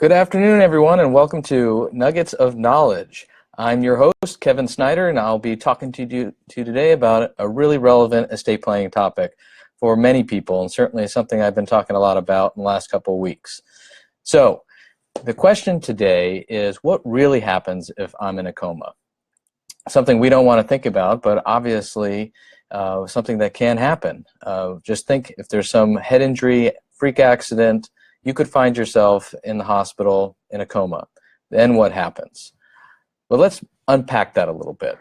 Good afternoon, everyone, and welcome to Nuggets of Knowledge. I'm your host, Kevin Snyder, and I'll be talking to you today about a really relevant estate planning topic for many people, and certainly something I've been talking a lot about in the last couple of weeks. So, the question today is, what really happens if I'm in a coma? Something we don't want to think about, but obviously something that can happen. Just think if there's some head injury, freak accident, you could find yourself in the hospital in a coma. Then what happens? Well, let's unpack that a little bit.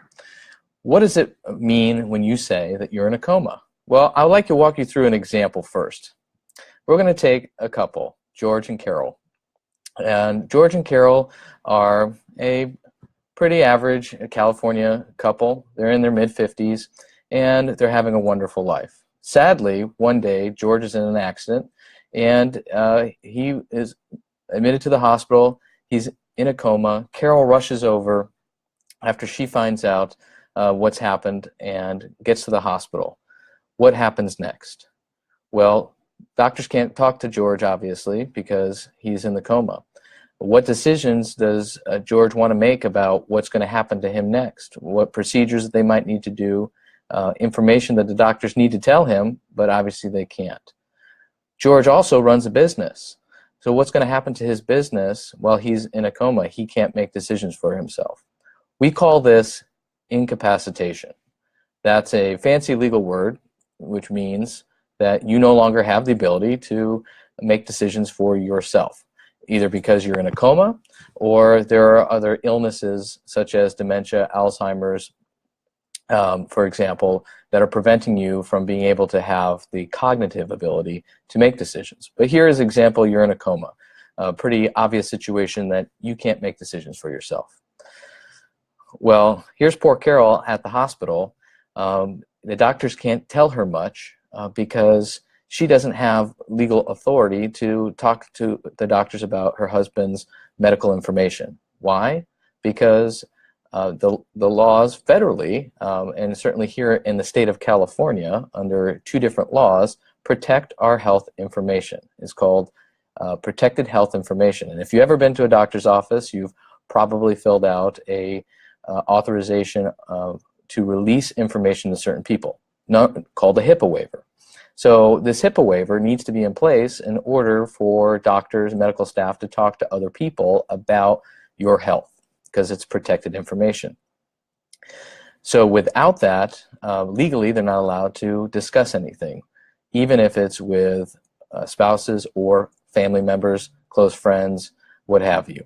What does it mean when you say that you're in a coma? Well, I'd like to walk you through an example first. We're going to take a couple, George and Carol. And George and Carol are a pretty average California couple. They're in their mid-50s, and they're having a wonderful life. Sadly, one day, George is in an accident, and he is admitted to the hospital. He's in a coma. Carol rushes over after she finds out what's happened and gets to the hospital. What happens next? Well, doctors can't talk to George, obviously, because he's in the coma. What decisions does George want to make about what's going to happen to him next? What procedures they might need to do? Information that the doctors need to tell him, but obviously they can't. George also runs a business. So what's going to happen to his business while he's in a coma? He can't make decisions for himself. We call this incapacitation. That's a fancy legal word, which means that you no longer have the ability to make decisions for yourself, either because you're in a coma or there are other illnesses such as dementia, Alzheimer's, for example, that are preventing you from being able to have the cognitive ability to make decisions. But here is an example, you're in a coma. A pretty obvious situation that you can't make decisions for yourself. Well, here's poor Carol at the hospital. The doctors can't tell her much because she doesn't have legal authority to talk to the doctors about her husband's medical information. Why? Because the laws federally, and certainly here in the state of California, under two different laws, protect our health information. It's called protected health information. And if you've ever been to a doctor's office, you've probably filled out a authorization to release information to certain people, called a HIPAA waiver. So this HIPAA waiver needs to be in place in order for doctors and medical staff to talk to other people about your health, because it's protected information. So without that, legally, they're not allowed to discuss anything, even if it's with spouses or family members, close friends, what have you.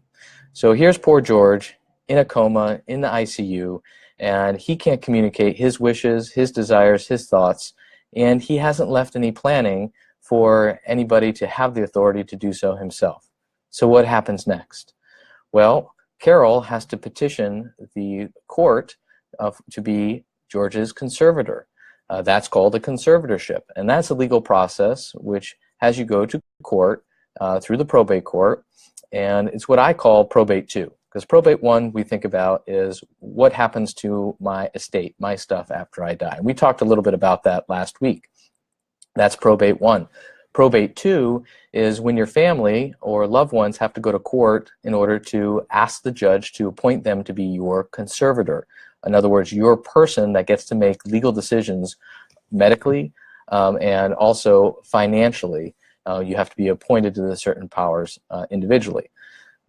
So here's poor George in a coma, in the ICU, and he can't communicate his wishes, his desires, his thoughts, and he hasn't left any planning for anybody to have the authority to do so himself. So what happens next? Well, Carol has to petition the court to be George's conservator. That's called a conservatorship, and that's a legal process which has you go to court through the probate court, and it's what I call probate 2. Because probate 1 we think about is what happens to my estate, my stuff after I die. And we talked a little bit about that last week. That's probate 1. Probate 2 is when your family or loved ones have to go to court in order to ask the judge to appoint them to be your conservator. In other words, your person that gets to make legal decisions medically and also financially. You have to be appointed to the certain powers individually.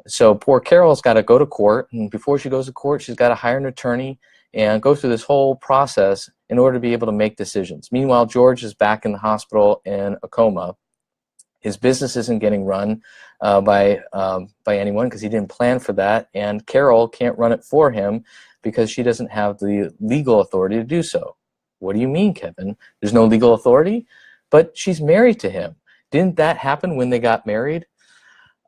So poor Carol's got to go to court, and before she goes to court, she's got to hire an attorney and go through this whole process in order to be able to make decisions. Meanwhile, George is back in the hospital in a coma. His business isn't getting run by anyone because he didn't plan for that, and Carol can't run it for him because she doesn't have the legal authority to do so. What do you mean, Kevin? There's no legal authority? But she's married to him. Didn't that happen when they got married?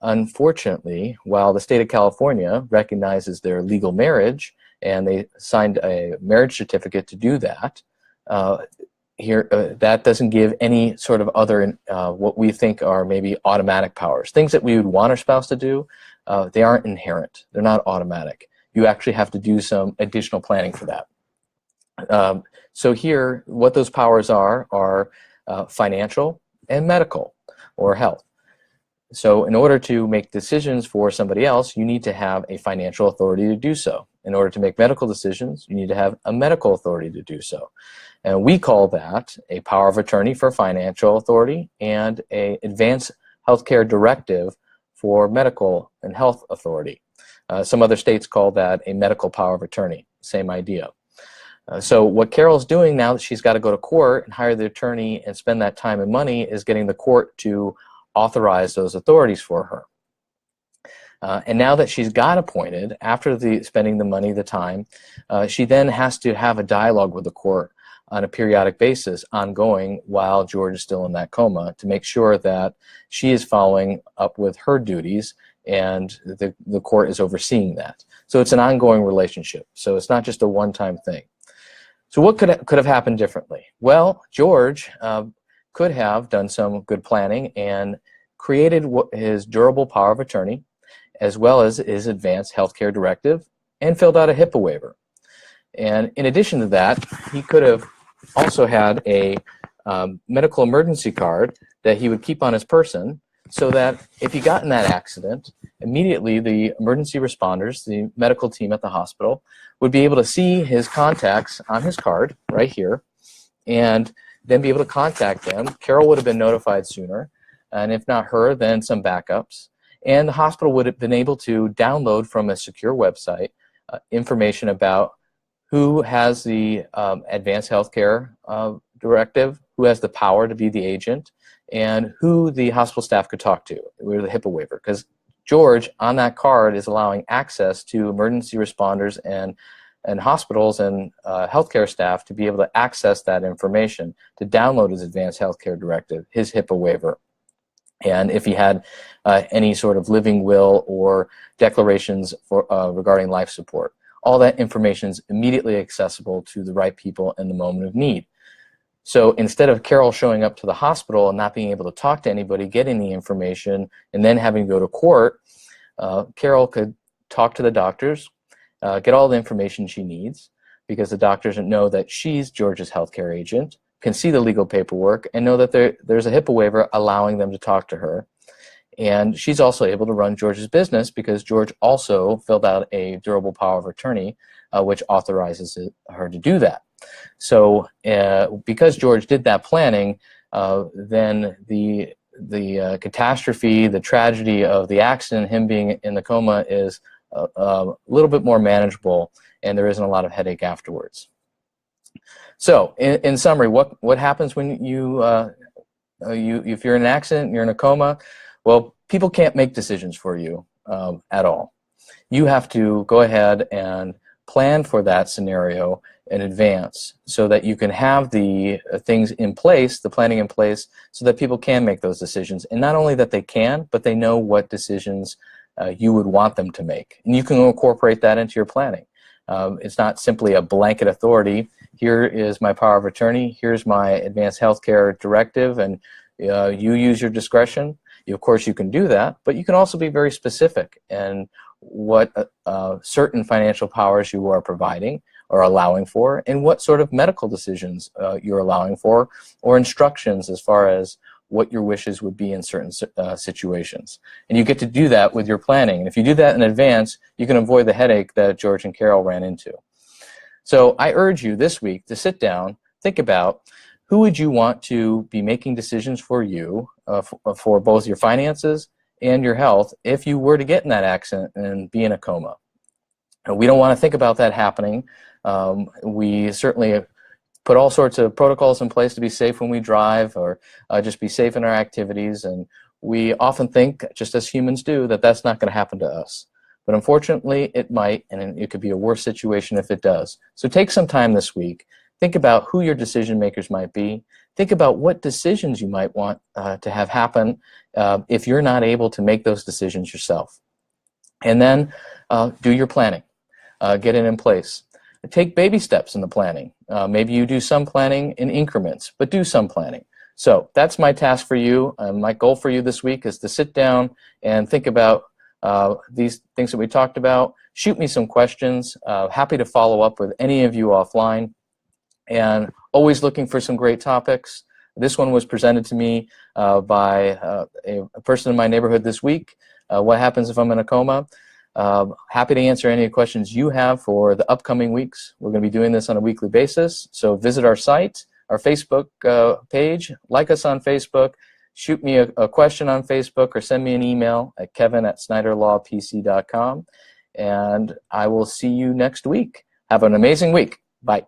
Unfortunately, while the state of California recognizes their legal marriage and they signed a marriage certificate to do that, that doesn't give any sort of other what we think are maybe automatic powers. Things that we would want our spouse to do, they aren't inherent. They're not automatic. You actually have to do some additional planning for that. So here, what those powers are financial and medical or health. So in order to make decisions for somebody else, you need to have a financial authority to do so. In order to make medical decisions, you need to have a medical authority to do so. And we call that a power of attorney for financial authority and an advanced healthcare directive for medical and health authority. Some other states call that a medical power of attorney, same idea. So what Carol's doing now that she's got to go to court and hire the attorney and spend that time and money is getting the court to authorize those authorities for her. And now that she's got appointed, after spending the money, the time, she then has to have a dialogue with the court on a periodic basis, ongoing, while George is still in that coma, to make sure that she is following up with her duties and the court is overseeing that. So it's an ongoing relationship. So it's not just a one-time thing. So what could have happened differently? Well, George could have done some good planning and created his durable power of attorney, as well as his advanced healthcare directive, and filled out a HIPAA waiver. And in addition to that, he could have also had a medical emergency card that he would keep on his person, so that if he got in that accident, immediately the emergency responders, the medical team at the hospital, would be able to see his contacts on his card right here, and then be able to contact them. Carol would have been notified sooner, and if not her, then some backups. And the hospital would have been able to download from a secure website information about who has the advanced healthcare directive, who has the power to be the agent, and who the hospital staff could talk to with the HIPAA waiver. Because George, on that card, is allowing access to emergency responders and hospitals and healthcare staff to be able to access that information, to download his advanced healthcare directive, his HIPAA waiver. And if he had any sort of living will or declarations for, regarding life support, all that information is immediately accessible to the right people in the moment of need. So instead of Carol showing up to the hospital and not being able to talk to anybody, getting the information, and then having to go to court, Carol could talk to the doctors, get all the information she needs, because the doctors know that she's George's healthcare agent, can see the legal paperwork, and know that there's a HIPAA waiver allowing them to talk to her. And she's also able to run George's business because George also filled out a durable power of attorney, which authorizes her to do that. So because George did that planning, then the catastrophe, the tragedy of the accident, him being in the coma, is a little bit more manageable, and there isn't a lot of headache afterwards. So in summary, what happens when if you're in an accident, you're in a coma? Well, people can't make decisions for you at all. You have to go ahead and plan for that scenario in advance so that you can have the things in place, the planning in place, so that people can make those decisions. And not only that they can, but they know what decisions you would want them to make. And you can incorporate that into your planning. It's not simply a blanket authority. Here is my power of attorney. Here's my advanced healthcare directive, and you use your discretion. Of course, you can do that, but you can also be very specific in what certain financial powers you are providing or allowing for, and what sort of medical decisions you're allowing for, or instructions as far as what your wishes would be in certain situations. And you get to do that with your planning. And if you do that in advance, you can avoid the headache that George and Carol ran into. So I urge you this week to sit down, think about who would you want to be making decisions for you, for both your finances and your health, if you were to get in that accident and be in a coma. We don't want to think about that happening. We certainly put all sorts of protocols in place to be safe when we drive, or just be safe in our activities, and we often think, just as humans do, that that's not going to happen to us. But unfortunately, it might, and it could be a worse situation if it does. So take some time this week. Think about who your decision makers might be. Think about what decisions you might want to have happen if you're not able to make those decisions yourself. And then do your planning. Get it in place. Take baby steps in the planning. Maybe you do some planning in increments, but do some planning. So that's my task for you. My goal for you this week is to sit down and think about these things that we talked about. Shoot me some questions. Happy to follow up with any of you offline. And always looking for some great topics. This one was presented to me by a person in my neighborhood this week. What happens if I'm in a coma? Happy to answer any questions you have for the upcoming weeks. We're going to be doing this on a weekly basis, so visit our site, our Facebook page, like us on Facebook, shoot me a question on Facebook, or send me an email at kevin@snyderlawpc.com, and I will see you next week. Have an amazing week. Bye.